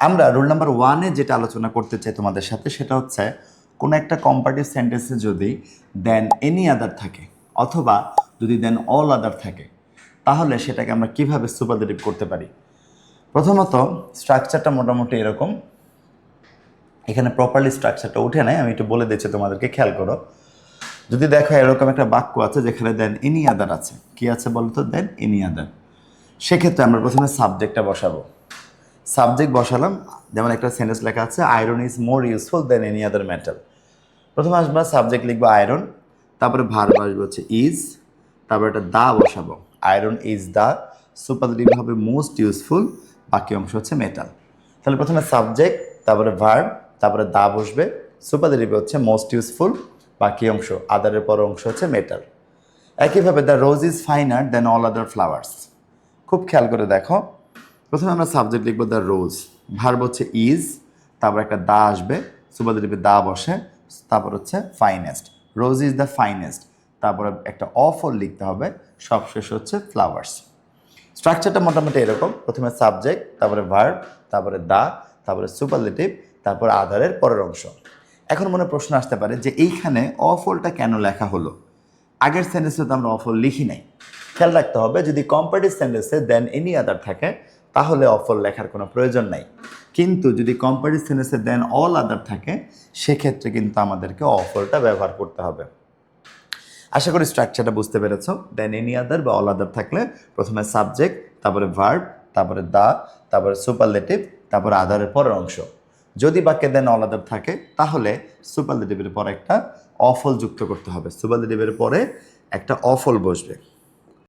আমরা rule number 1-এ যেটা আলোচনা করতে চাই তোমাদের সাথে সেটা হচ্ছে কোনো একটা কম্পারেটিভ সেন্টেন্সে যদি দেন এনি আদার থাকে অথবা যদি দেন অল আদার থাকে তাহলে সেটাকে আমরা কিভাবে সুপারলেটিভ করতে পারি। প্রথমত স্ট্রাকচারটা মোটামুটি এরকম, এখানে প্রপারলি স্ট্রাকচারটা উঠে নাই, আমি একটু বলে দিচ্ছি তোমাদেরকে, খেয়াল করো। যদি দেখো এরকম একটা বাক্য আছে যেখানে দেন এনি আদার আছে, কি আছে বলো তো, দেন এনি আদার, সেক্ষেত্রে আমরা প্রথমে সাবজেক্টটা বসাবো। সাবজেক্ট বসালাম, যেমন একটা সেন্টেন্স লেখা আছে iron is more useful than any other metal. প্রথমে আসবো সাবজেক্ট লিখবো আয়রন, তারপরে ভার্ব আসবে হচ্ছে ইজ, তারপরে একটা দা বসাবো, আয়রন ইজ দা, সুপারলেটিভ হবে মোস্ট ইউজফুল, বাকি অংশ হচ্ছে মেটাল। তাহলে প্রথমে সাবজেক্ট, তারপরে ভার্ব, তারপরে দা বসবে, সুপারলেটিভ হচ্ছে মোস্ট ইউজফুল, বাকি অংশ আদারের পর অংশ হচ্ছে মেটাল। একইভাবে the rose is finer than all other flowers. খুব খেয়াল করে দেখো, প্রথমে আমরা সাবজেক্ট লিখবো দ্য রোজ, ভার্ব হচ্ছে ইজ, তারপর একটা দা আসবে, সুপারলেটিভে দা বসে, তারপর হচ্ছে finest, rose is the finest, তারপরে একটা অফল লিখতে হবে, সবশেষ হচ্ছে ফ্লাওয়ার্স। স্ট্রাকচারটা মোটামুটি এরকম, প্রথমে সাবজেক্ট, তারপরে ভার্ব, তারপরে দা, তারপরে সুপারলেটিভ, তারপর আধারের পরের অংশ। এখন মনে প্রশ্ন আসতে পারে যে এইখানে অফলটা কেন লেখা হলো, আগের সেন্টেন্সে তো আমরা অফল লিখি নাই। খেয়াল রাখতে হবে, যদি কম্পারেটিভ সেন্টেন্সে দেন এনি আদার থাকে তাহলে অফল লেখার কোনো প্রয়োজন নাই, কিন্তু যদি কম্পারেটিভ সেন্টেন্সে দেন অল আদার থাকে সেক্ষেত্রে কিন্তু আমাদেরকে অফলটা ব্যবহার করতে হবে। আশা করি স্ট্রাকচারটা বুঝতে পেরেছো। দেন এনি আদার বা অল আদার থাকলে প্রথমে সাবজেক্ট, তারপরে ভার্ব, তারপরে দা, তারপরে সুপারলেটিভ, তারপরে আদারের পরের অংশ। যদি বাক্যে দেন অল আদার থাকে তাহলে সুপারলেটিভের পর একটা অফল যুক্ত করতে হবে, সুপারলেটিভের পরে একটা অফল বসবে।